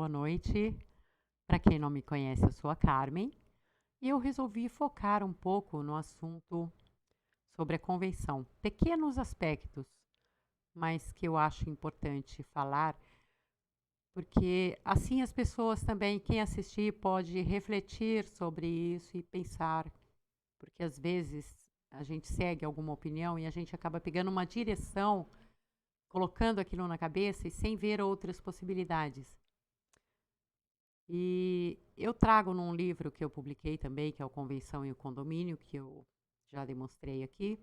boa noite. Para quem não me conhece, eu sou a Carmen e eu resolvi focar um pouco no assunto sobre a convenção. Pequenos aspectos, mas que eu acho importante falar, porque assim as pessoas também, quem assistir, pode refletir sobre isso e pensar, porque às vezes a gente segue alguma opinião e a gente acaba pegando uma direção, colocando aquilo na cabeça e sem ver outras possibilidades. E eu trago num livro que eu publiquei também, que é o Convenção e o Condomínio, que eu já demonstrei aqui.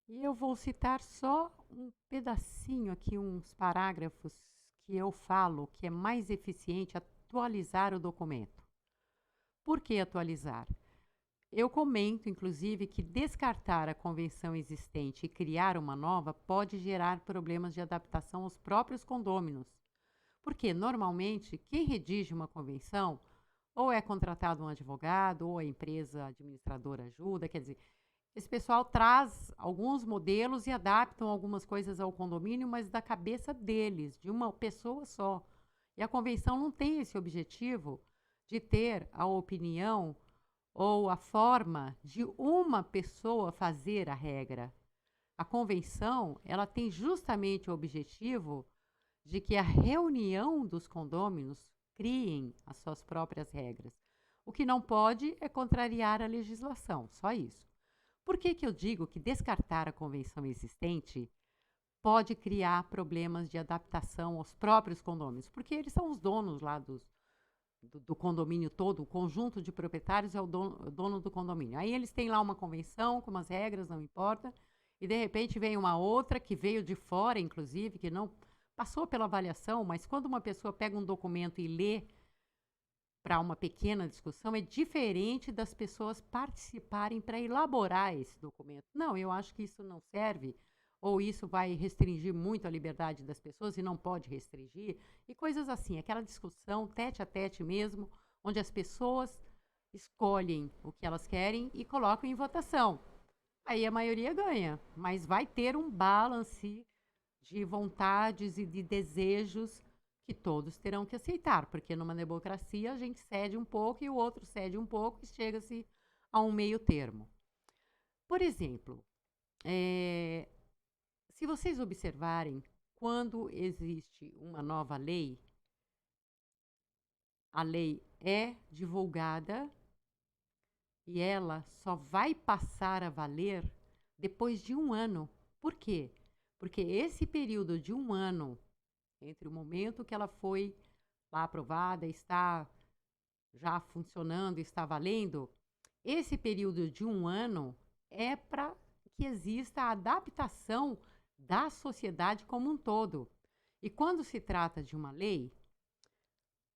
E eu vou citar só um pedacinho aqui, uns parágrafos que eu falo que é mais eficiente atualizar o documento. Por que atualizar? Eu comento, inclusive, que descartar a convenção existente e criar uma nova pode gerar problemas de adaptação aos próprios condôminos. Porque, normalmente, quem redige uma convenção ou é contratado um advogado, ou a empresa administradora ajuda, quer dizer, esse pessoal traz alguns modelos e adaptam algumas coisas ao condomínio, mas da cabeça deles, de uma pessoa só. E a convenção não tem esse objetivo de ter a opinião ou a forma de uma pessoa fazer a regra. A convenção, ela tem justamente o objetivo de que a reunião dos condôminos criem as suas próprias regras. O que não pode é contrariar a legislação, só isso. Por que, que eu digo que descartar a convenção existente pode criar problemas de adaptação aos próprios condôminos? Porque eles são os donos lá do condomínio todo, o conjunto de proprietários é o dono do condomínio. Aí eles têm lá uma convenção com umas regras, não importa, e de repente vem uma outra que veio de fora, inclusive, que não passou pela avaliação, mas quando uma pessoa pega um documento e lê para uma pequena discussão, é diferente das pessoas participarem para elaborar esse documento. Não, eu acho que isso não serve, ou isso vai restringir muito a liberdade das pessoas e não pode restringir, e coisas assim, aquela discussão tete a tete mesmo, onde as pessoas escolhem o que elas querem e colocam em votação. Aí a maioria ganha, mas vai ter um balance de vontades e de desejos que todos terão que aceitar, porque numa democracia a gente cede um pouco e o outro cede um pouco e chega-se a um meio termo. Por exemplo, se vocês observarem, quando existe uma nova lei, a lei é divulgada e ela só vai passar a valer depois de um ano. Por quê? Porque esse período de um ano, entre o momento que ela foi lá aprovada, está já funcionando, está valendo, esse período de um ano é para que exista a adaptação da sociedade como um todo. E quando se trata de uma lei,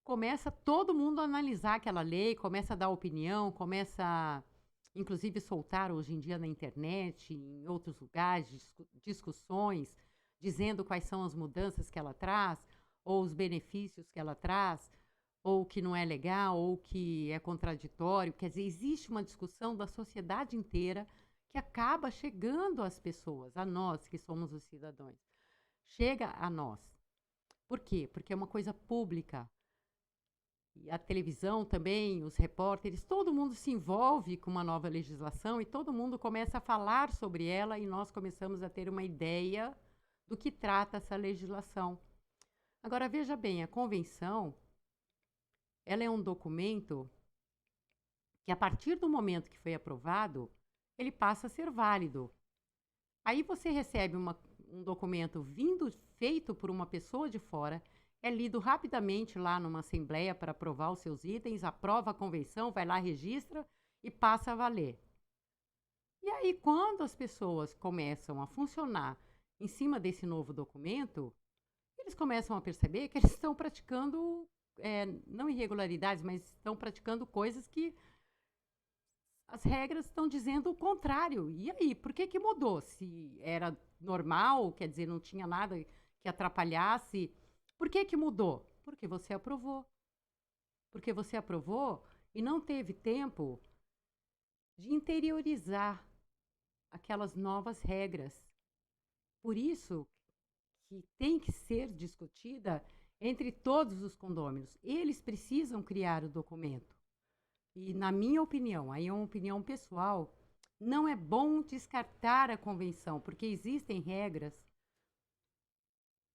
começa todo mundo a analisar aquela lei, começa a dar opinião, começa a, inclusive, soltar hoje em dia na internet, em outros lugares, discussões, dizendo quais são as mudanças que ela traz, ou os benefícios que ela traz, ou que não é legal, ou que é contraditório. Quer dizer, existe uma discussão da sociedade inteira que acaba chegando às pessoas, a nós que somos os cidadãos. Chega a nós. Por quê? Porque é uma coisa pública. E a televisão também, os repórteres, todo mundo se envolve com uma nova legislação e todo mundo começa a falar sobre ela e nós começamos a ter uma ideia do que trata essa legislação. Agora, veja bem, a convenção, ela é um documento que, a partir do momento que foi aprovado, ele passa a ser válido. Aí você recebe um documento feito por uma pessoa de fora, é lido rapidamente lá numa assembleia para aprovar os seus itens, aprova a convenção, vai lá, registra e passa a valer. E aí, quando as pessoas começam a funcionar em cima desse novo documento, eles começam a perceber que eles estão praticando, não irregularidades, mas estão praticando coisas que as regras estão dizendo o contrário. E aí, por que que mudou? Se era normal, quer dizer, não tinha nada que atrapalhasse, por que que mudou? Porque você aprovou. Porque você aprovou e não teve tempo de interiorizar aquelas novas regras. Por isso que tem que ser discutida entre todos os condôminos. Eles precisam criar o documento. E, na minha opinião, aí é uma opinião pessoal, não é bom descartar a convenção, porque existem regras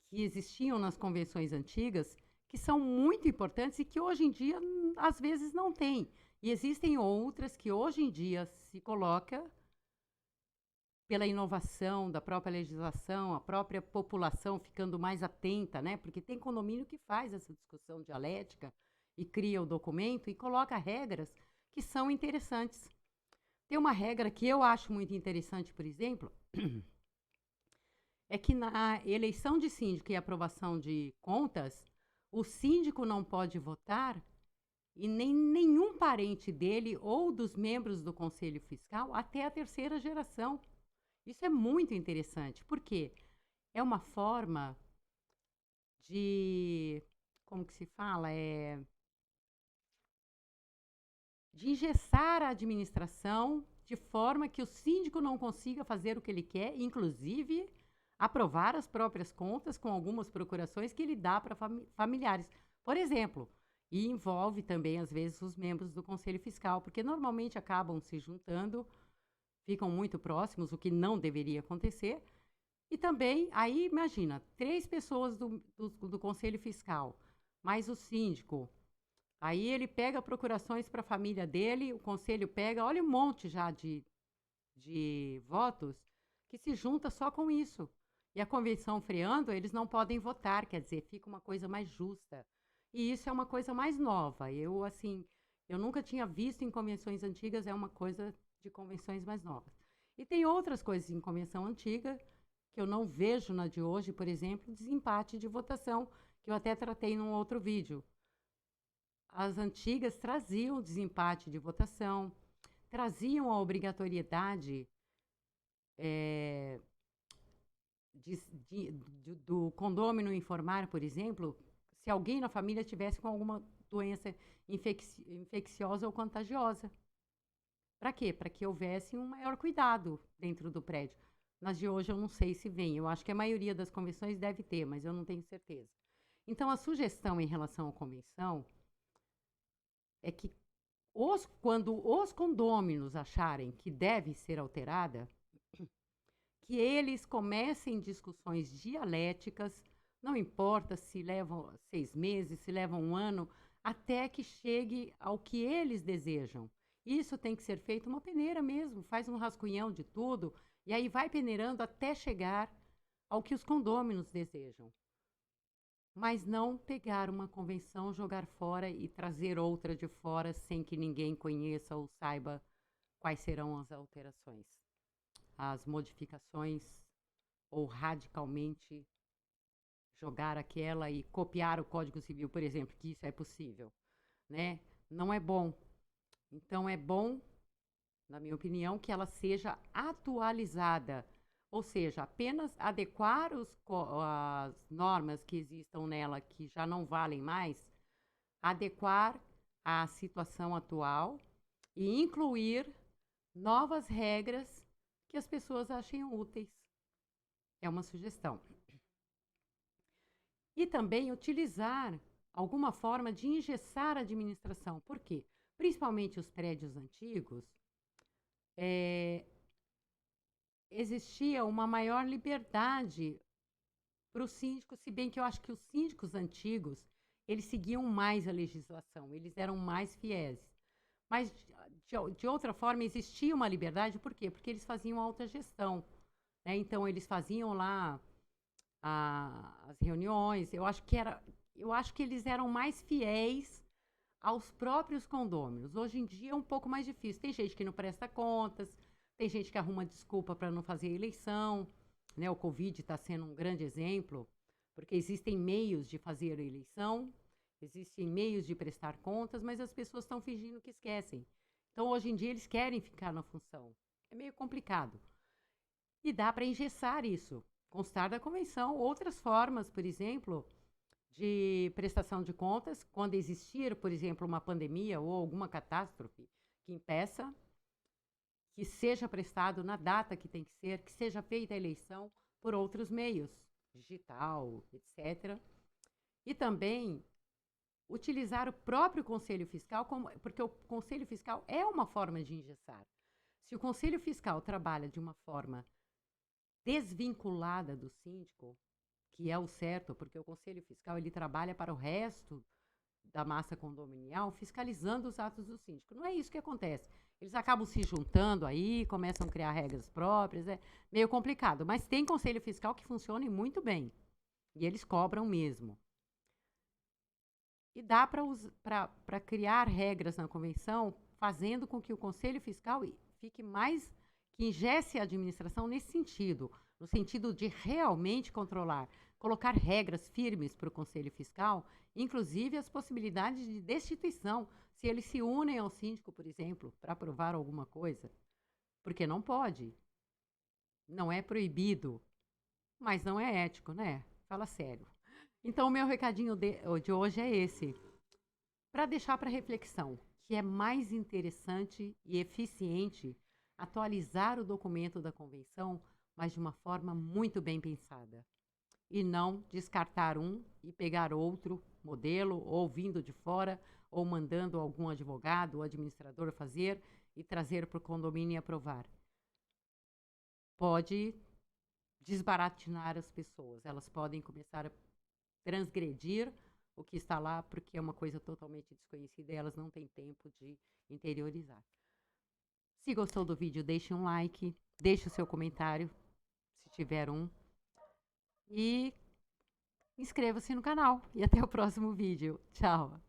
que existiam nas convenções antigas que são muito importantes e que hoje em dia, às vezes, não tem. E existem outras que hoje em dia se coloca pela inovação da própria legislação, a própria população ficando mais atenta, né? Porque tem condomínio que faz essa discussão dialética e cria o documento e coloca regras que são interessantes. Tem uma regra que eu acho muito interessante, por exemplo, é que na eleição de síndico e aprovação de contas, o síndico não pode votar e nem nenhum parente dele ou dos membros do Conselho Fiscal até a terceira geração. Isso é muito interessante, porque é uma forma de, como que se fala, de engessar a administração de forma que o síndico não consiga fazer o que ele quer, inclusive aprovar as próprias contas com algumas procurações que ele dá para familiares. Por exemplo, e envolve também, às vezes, os membros do Conselho Fiscal, porque normalmente acabam se juntando, ficam muito próximos, o que não deveria acontecer. E também, aí imagina, 3 pessoas do Conselho Fiscal, mais o síndico. Aí ele pega procurações para a família dele, o conselho pega, olha um monte já de votos que se junta só com isso. E a convenção freando, eles não podem votar, quer dizer, fica uma coisa mais justa. E isso é uma coisa mais nova. Eu, assim, eu nunca tinha visto em convenções antigas, é uma coisa de convenções mais novas. E tem outras coisas em convenção antiga que eu não vejo na de hoje, por exemplo, desempate de votação, que eu até tratei num outro vídeo. As antigas traziam o desempate de votação, traziam a obrigatoriedade do condômino informar, por exemplo, se alguém na família tivesse com alguma doença infecciosa ou contagiosa. Para quê? Para que houvesse um maior cuidado dentro do prédio. Nas de hoje eu não sei se vem, eu acho que a maioria das convenções deve ter, mas eu não tenho certeza. Então, a sugestão em relação à convenção é que quando os condôminos acharem que deve ser alterada, que eles comecem discussões dialéticas, não importa se levam 6 meses, se levam 1 ano, até que chegue ao que eles desejam. Isso tem que ser feito uma peneira mesmo, faz um rascunhão de tudo, e aí vai peneirando até chegar ao que os condôminos desejam. Mas não pegar uma convenção, jogar fora e trazer outra de fora sem que ninguém conheça ou saiba quais serão as alterações, as modificações, ou radicalmente jogar aquela e copiar o Código Civil, por exemplo, que isso é possível, né? Não é bom. Então é bom, na minha opinião, que ela seja atualizada, ou seja, apenas adequar as normas que existam nela, que já não valem mais, adequar à situação atual e incluir novas regras que as pessoas achem úteis. É uma sugestão. E também utilizar alguma forma de engessar a administração. Por quê? Principalmente os prédios antigos, existia uma maior liberdade para o síndico, se bem que eu acho que os síndicos antigos, eles seguiam mais a legislação, eles eram mais fiéis. Mas, de outra forma, existia uma liberdade, por quê? Porque eles faziam autogestão, né? Então, eles faziam lá as reuniões, eu acho que eles eram mais fiéis aos próprios condôminos. Hoje em dia é um pouco mais difícil. Tem gente que não presta contas, tem gente que arruma desculpa para não fazer eleição, né? O Covid está sendo um grande exemplo, porque existem meios de fazer a eleição, existem meios de prestar contas, mas as pessoas estão fingindo que esquecem. Então, hoje em dia, eles querem ficar na função. É meio complicado. E dá para engessar isso, constar da convenção. Outras formas, por exemplo, de prestação de contas, quando existir, por exemplo, uma pandemia ou alguma catástrofe que impeça, que seja prestado na data que tem que seja feita a eleição por outros meios, digital, etc. E também utilizar o próprio Conselho Fiscal, porque o Conselho Fiscal é uma forma de engessar. Se o Conselho Fiscal trabalha de uma forma desvinculada do síndico, que é o certo, porque o Conselho Fiscal ele trabalha para o resto da massa condominial, fiscalizando os atos do síndico. Não é isso que acontece. Eles acabam se juntando aí, começam a criar regras próprias, é meio complicado. Mas tem Conselho Fiscal que funciona muito bem. E eles cobram mesmo. E dá para criar regras na convenção, fazendo com que o Conselho Fiscal fique mais, que engesse a administração nesse sentido, no sentido de realmente controlar, colocar regras firmes para o Conselho Fiscal, inclusive as possibilidades de destituição, se eles se unem ao síndico, por exemplo, para aprovar alguma coisa. Porque não pode. Não é proibido, mas não é ético, né? Fala sério. Então, o meu recadinho de hoje é esse, para deixar para reflexão, que é mais interessante e eficiente atualizar o documento da convenção, mas de uma forma muito bem pensada. E não descartar um e pegar outro modelo, ou vindo de fora, ou mandando algum advogado ou administrador fazer e trazer para o condomínio e aprovar. Pode desbaratinar as pessoas, elas podem começar a transgredir o que está lá, porque é uma coisa totalmente desconhecida e elas não têm tempo de interiorizar. Se gostou do vídeo, deixe um like, deixe o seu comentário, se tiver um, e inscreva-se no canal. E até o próximo vídeo. Tchau!